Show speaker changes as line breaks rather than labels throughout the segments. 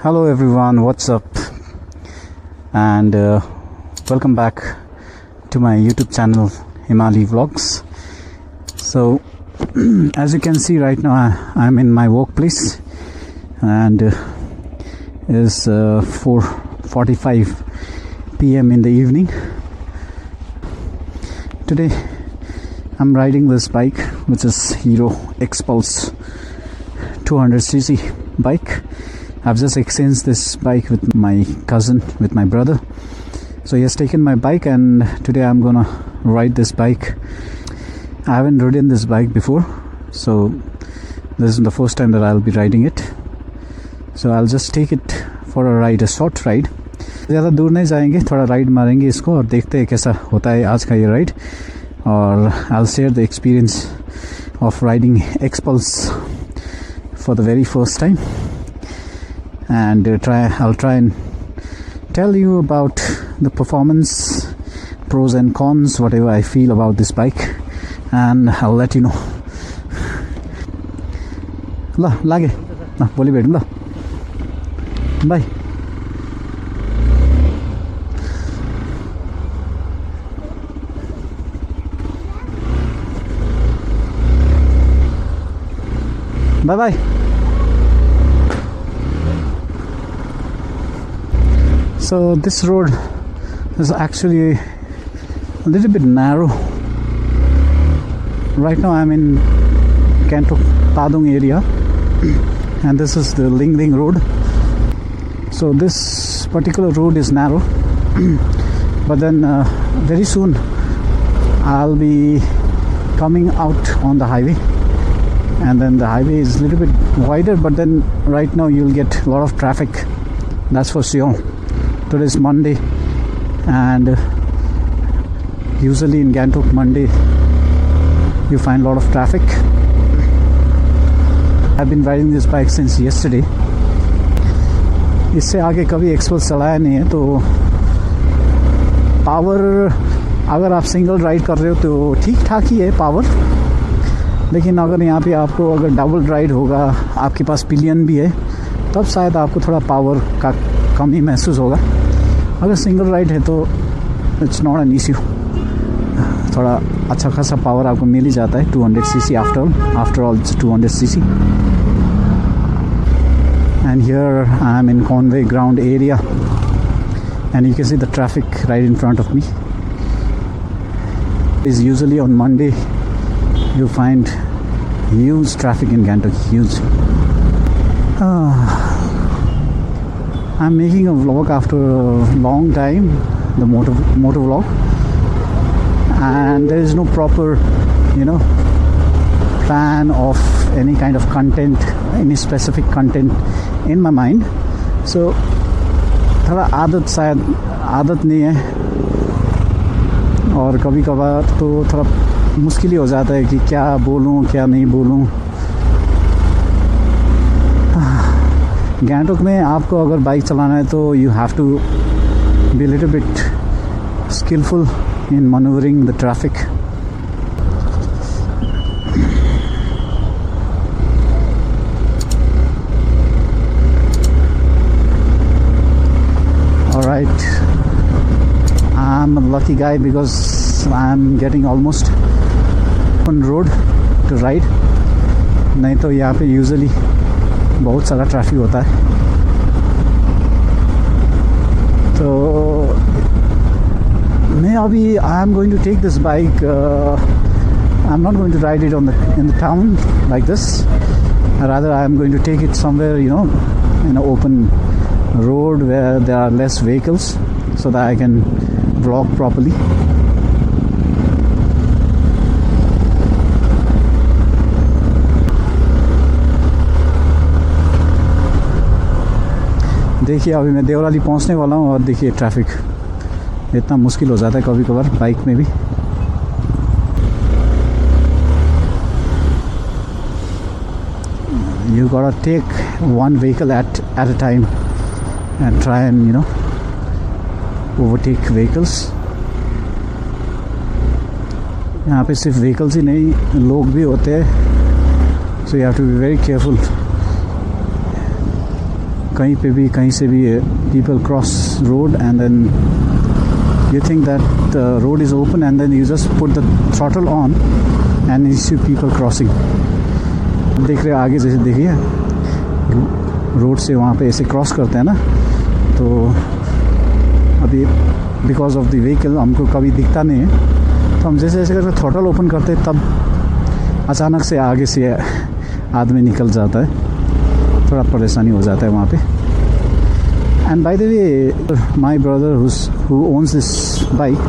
Hello everyone, what's up? And welcome back to my YouTube channel Himali Vlogs. So as you can see right now, I'm in my workplace and it's 4:45 p.m. in the evening. Today I'm riding this bike, which is Hero Xpulse 200cc bike. I've just exchanged this bike with my cousin, with my brother. So he has taken my bike and today I'm gonna ride this bike. I haven't ridden this bike before, so this is the first time that I'll be riding it. So I'll just take it for a ride, a short ride. ज़्यादा दूर नहीं जाएंगे, थोड़ा ride मारेंगे इसको और देखते हैं कैसा होता है आज का ये राइड. और I'll share the experience of riding Xpulse for the very first time. And I'll try and tell you about the performance, pros and cons, whatever I feel about this bike, and I'll let you know. La lage na boli bedum la. Bye. Bye bye. So this road is actually a little bit narrow. Right now I'm in Gangtok Padung area and this is the Ling road. So this particular road is narrow but then very soon I'll be coming out on the highway, and then the highway is a little bit wider, but then right now you'll get a lot of traffic, that's for sure. Today is Monday and usually in Gangtok Monday you find a lot of traffic. I've been riding this bike since yesterday. इससे आगे कभी Xpulse चलाया नहीं है, तो power अगर आप single ride कर रहे हो तो ठीक ठाक ही है पावर, लेकिन अगर यहाँ पे आपको अगर डबल राइड होगा, आपके पास पिलियन भी है, तब शायद आपको थोड़ा पावर का कमी महसूस होगा. अगर सिंगल राइड है तो इट्स नॉट एन इश्यू, थोड़ा अच्छा खासा पावर आपको मिल ही जाता है. 200cc after all it's 200cc. And here I am in Conway ground area and you can see the traffic right in front of me. Is usually on Monday you find huge traffic in Gangtok, huge. I'm making a vlog after a long time, the motor vlog, and there is no proper, plan of any kind of content, any specific content in my mind. So थोड़ा आदत नहीं है और कभी कभार तो थोड़ा मुश्किल ही हो जाता है कि क्या बोलूं क्या नहीं बोलूं. गैंगटॉक में आपको अगर बाइक चलाना है तो you have to be little bit skilful in manoeuvring the traffic. Alright, I'm a lucky guy because I'm getting almost on road to ride. नहीं तो यहाँ पे usually बहुत सारा ट्रैफिक होता है. तो मैं अभी I am going to take this bike. I'm not going to ride it in the town like this. Rather I am going to take it somewhere, in an open road where there are less vehicles, so that I can vlog properly. देखिए अभी मैं देवराली पहुंचने वाला हूं और देखिए traffic इतना मुश्किल हो जाता है कभी कभार बाइक में भी. You gotta take one vehicle at a time and try and overtake vehicles. यहाँ पे सिर्फ vehicles ही नहीं, लोग भी होते हैं, so you have to be very careful. कहीं पे भी कहीं से भी people cross road and then you think that the road is open and then you just put the throttle on and you see people crossing. देख रहे आगे जैसे देखिए रोड से वहाँ पे ऐसे क्रॉस करते हैं ना, तो अभी बिकॉज ऑफ द व्हीकल हमको कभी दिखता नहीं है, तो हम जैसे जैसे करके थ्रॉटल ओपन करते हैं तब अचानक से आगे से आदमी निकल जाता है, थोड़ा परेशानी हो जाता है वहाँ पे. And by the way, my brother who owns this bike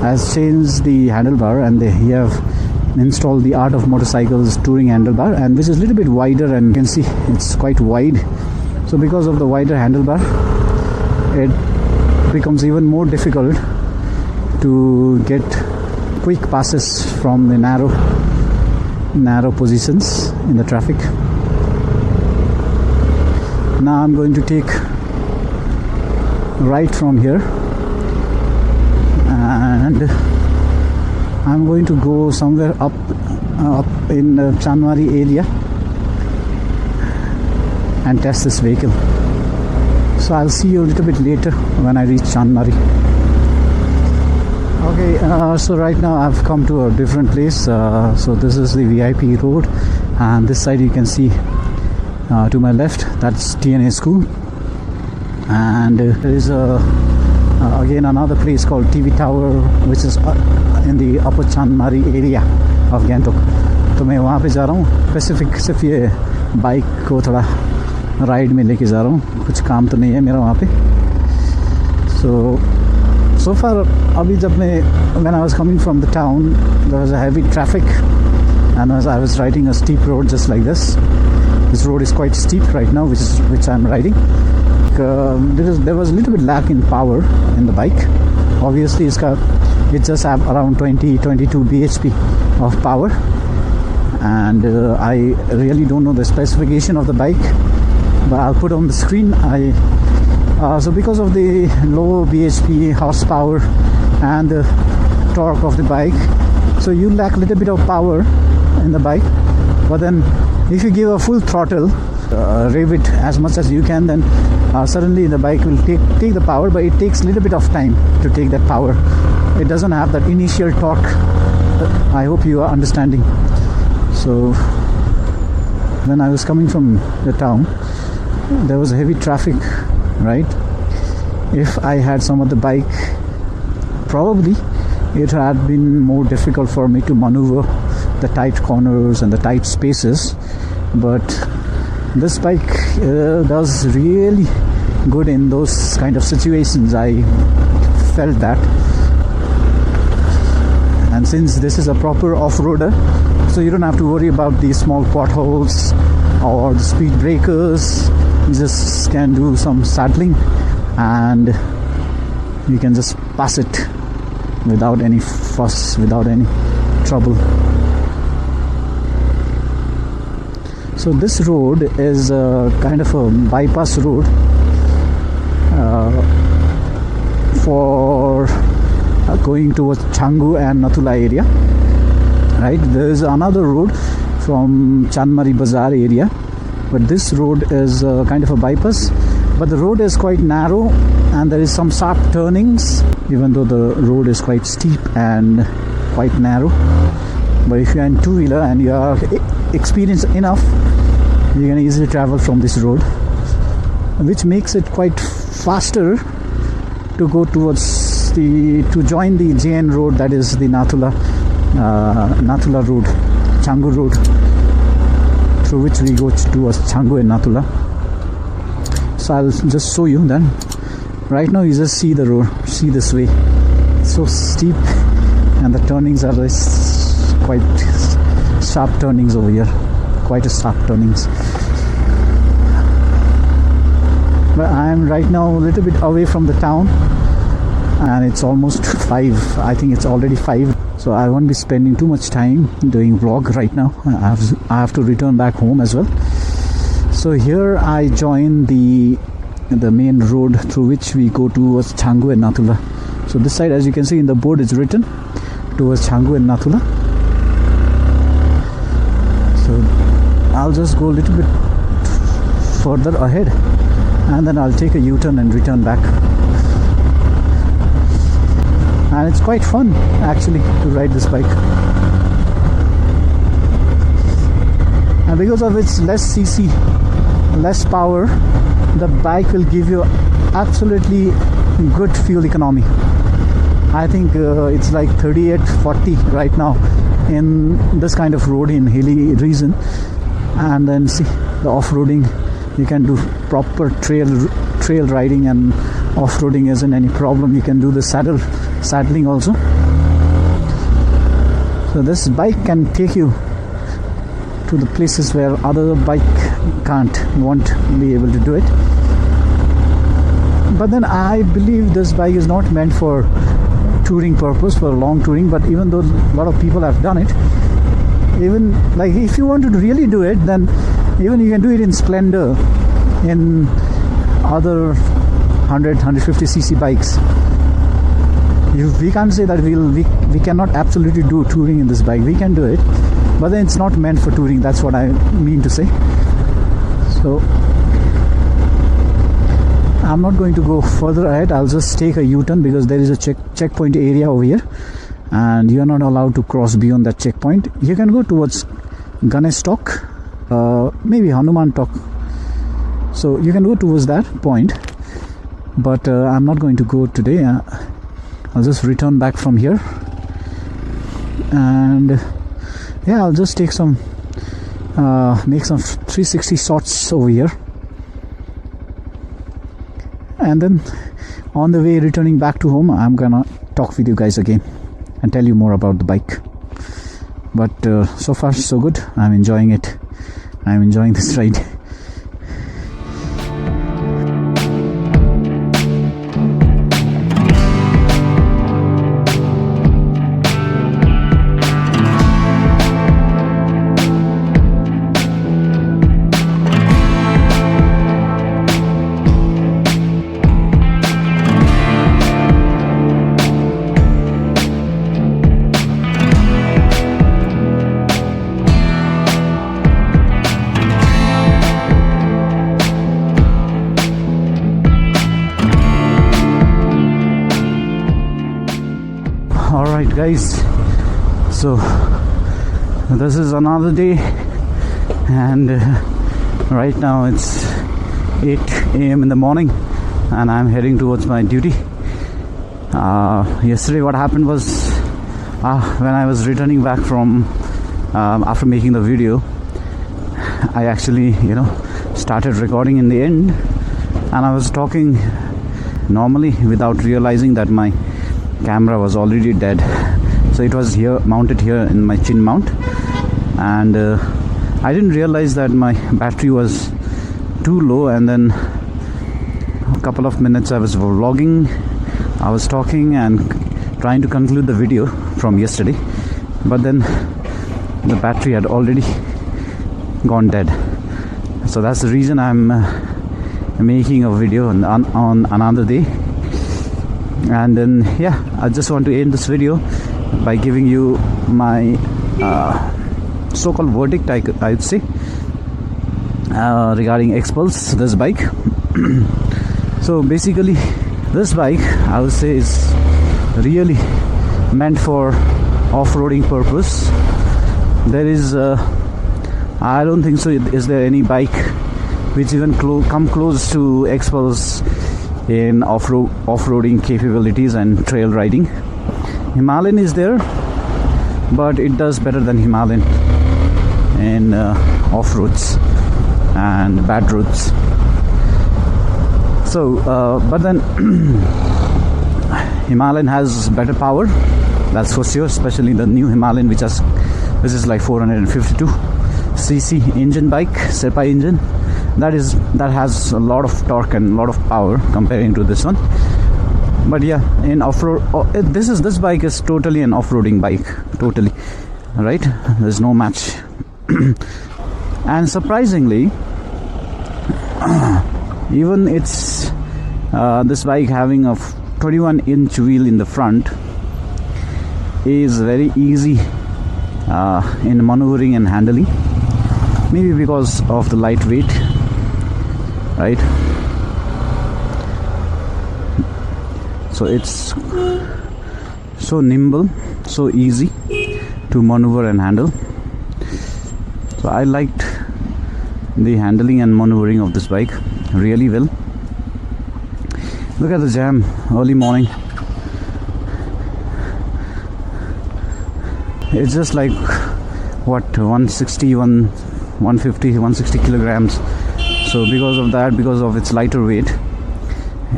has changed the handlebar and he have installed the Art of Motorcycles touring handlebar, and which is a little bit wider, and you can see it's quite wide. So because of the wider handlebar, it becomes even more difficult to get quick passes from the narrow positions in the traffic. Now I'm going to take right from here and I'm going to go somewhere up in the Chanmari area and test this vehicle. So I'll see you a little bit later when I reach Chanmari. Okay, so right now I've come to a different place. So this is the VIP road, and this side you can see to my left, that's TNA school, and there is again another place called TV Tower, which is in the upper Chanmari area of Gangtok. तो मैं वहाँ पे जा रहा हूँ specific, सिर्फ ये bike को थोड़ा राइड में लेके जा रहा हूँ, कुछ काम तो नहीं है मेरा वहाँ पे. So far अभी जब मैं when I was coming from the town, there was a heavy traffic, and as I was riding a steep road just like this road is quite steep right now, which I'm riding. There was a little bit lack in power in the bike. Obviously it just have around 22 bhp of power, and I really don't know the specification of the bike, but I'll put on the screen. So because of the low bhp horsepower and the torque of the bike, so you lack a little bit of power in the bike, but then if you give a full throttle, rev it as much as you can, then suddenly the bike will take the power, but it takes a little bit of time to take that power. It doesn't have that initial torque. I hope you are understanding. So when I was coming from the town, there was heavy traffic, right? If I had some other bike, probably it had been more difficult for me to maneuver the tight corners and the tight spaces, but this bike does really good in those kind of situations. I felt that. And since this is a proper off-roader, so you don't have to worry about these small potholes or the speed breakers. You just can do some saddling and you can just pass it without any fuss, without any trouble. So this road is kind of a bypass road for going towards Changu and Nathula area, right? There is another road from Chanmari Bazaar area, but this road is kind of a bypass, but the road is quite narrow and there is some sharp turnings, even though the road is quite steep and quite narrow. But if you are in two-wheeler and you are experienced enough, you can easily travel from this road, which makes it quite faster to go towards to join the JN road, that is the Nathula road, Changu road, through which we go towards Changu and Nathula. So I'll just show you then. Right now you just see the road, see this way, it's so steep and the turnings are quite sharp turnings over here, quite a sharp turnings. But I'm right now a little bit away from the town and it's almost 5. I think it's already 5, so I won't be spending too much time doing vlog right now. I have to return back home as well. So here I join the main road through which we go towards Changu and Nathula. So this side, as you can see in the board, it's written towards Changu and Nathula. So I'll just go a little bit further ahead and then I'll take a U-turn and return back. And it's quite fun actually to ride this bike. And because of its less cc, less power, the bike will give you absolutely good fuel economy. I think it's like 38-40 right now in this kind of road in hilly region. And then see the off-roading, you can do proper trail riding, and off-roading isn't any problem. You can do the saddling also. So this bike can take you to the places where other bike won't be able to do it. But then I believe this bike is not meant for touring purpose, for long touring. But even though a lot of people have done it, even like if you want to really do it, then even you can do it in Splendor, in other 100-150 cc bikes. We can't say that we cannot absolutely do touring in this bike. We can do it, but then it's not meant for touring. That's what I mean to say. So I'm not going to go further ahead. I'll just take a U-turn because there is a checkpoint area over here, and you are not allowed to cross beyond that checkpoint. You can go towards Ganesh Talk, maybe Hanuman Talk. So you can go towards that point, but I'm not going to go today. I'll just return back from here, and yeah, I'll just take some make some 360 shots over here, and then on the way returning back to home, I'm gonna talk with you guys again and tell you more about the bike. But so far so good. I'm enjoying it. I'm enjoying this ride. Alright guys, so this is another day, and right now it's 8 a.m. in the morning, and I'm heading towards my duty. Yesterday what happened was, when I was returning back from after making the video, I actually started recording in the end, and I was talking normally without realizing that my camera was already dead. So it was here, mounted here in my chin mount, and I didn't realize that my battery was too low. And then a couple of minutes I was vlogging, I was talking and trying to conclude the video from yesterday, but then the battery had already gone dead. So that's the reason I'm making a video on another day. And then yeah, I just want to end this video by giving you my so-called verdict, I would say, regarding Xpulse, this bike. So basically this bike, I would say, is really meant for off-roading purpose. There is I don't think so is there any bike which even come close to Xpulse in off-roading capabilities and trail riding. Himalayan is there, but it does better than Himalayan in off-roads and bad roads. So but then Himalayan has better power, that's for sure, especially the new Himalayan, which is like 452 cc engine bike, Sepa engine. That has a lot of torque and a lot of power comparing to this one. But yeah, in off-road, this bike is totally an off-roading bike, totally, right? There's no match. And surprisingly, even it's this bike having a 21-inch wheel in the front is very easy in maneuvering and handling, maybe because of the lightweight, right? So it's so nimble, so easy to maneuver and handle. So I liked the handling and maneuvering of this bike really well. Look at the jam early morning. It's just like what, 160, 150, 160 kilograms. So because of that, because of its lighter weight,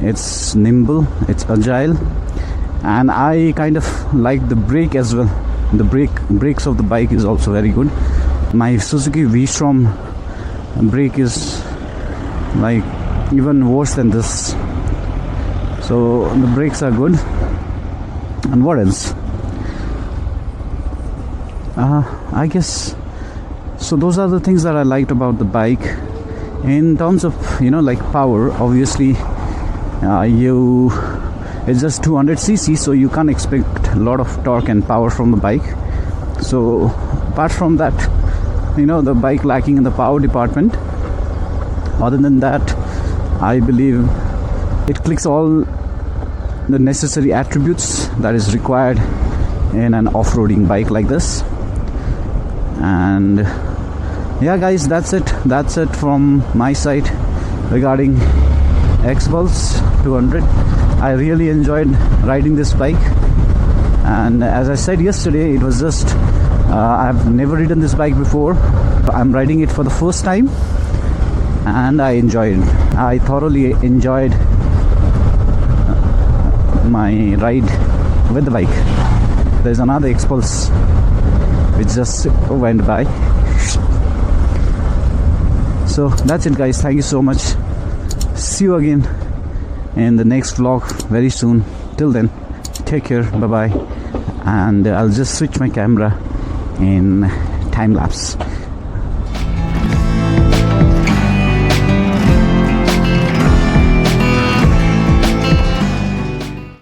it's nimble, it's agile, and I kind of like the brake as well. The brakes of the bike is also very good. My Suzuki Vstrom brake is like even worse than this. So the brakes are good. And what else? I guess so. Those are the things that I liked about the bike. In terms of, you know, like power, obviously it's just 200cc, so you can't expect a lot of torque and power from the bike. So apart from that, you know, the bike lacking in the power department. Other than that, I believe it clicks all the necessary attributes that is required in an off-roading bike like this. And yeah guys, that's it from my side regarding Xpulse 200. I really enjoyed riding this bike, and as I said yesterday, it was just I've never ridden this bike before. I'm riding it for the first time, and I thoroughly enjoyed my ride with the bike. There's another Xpulse which just went by. So that's it guys, thank you so much. See you again in the next vlog very soon. Till then, take care, bye bye. And I'll just switch my camera in time lapse.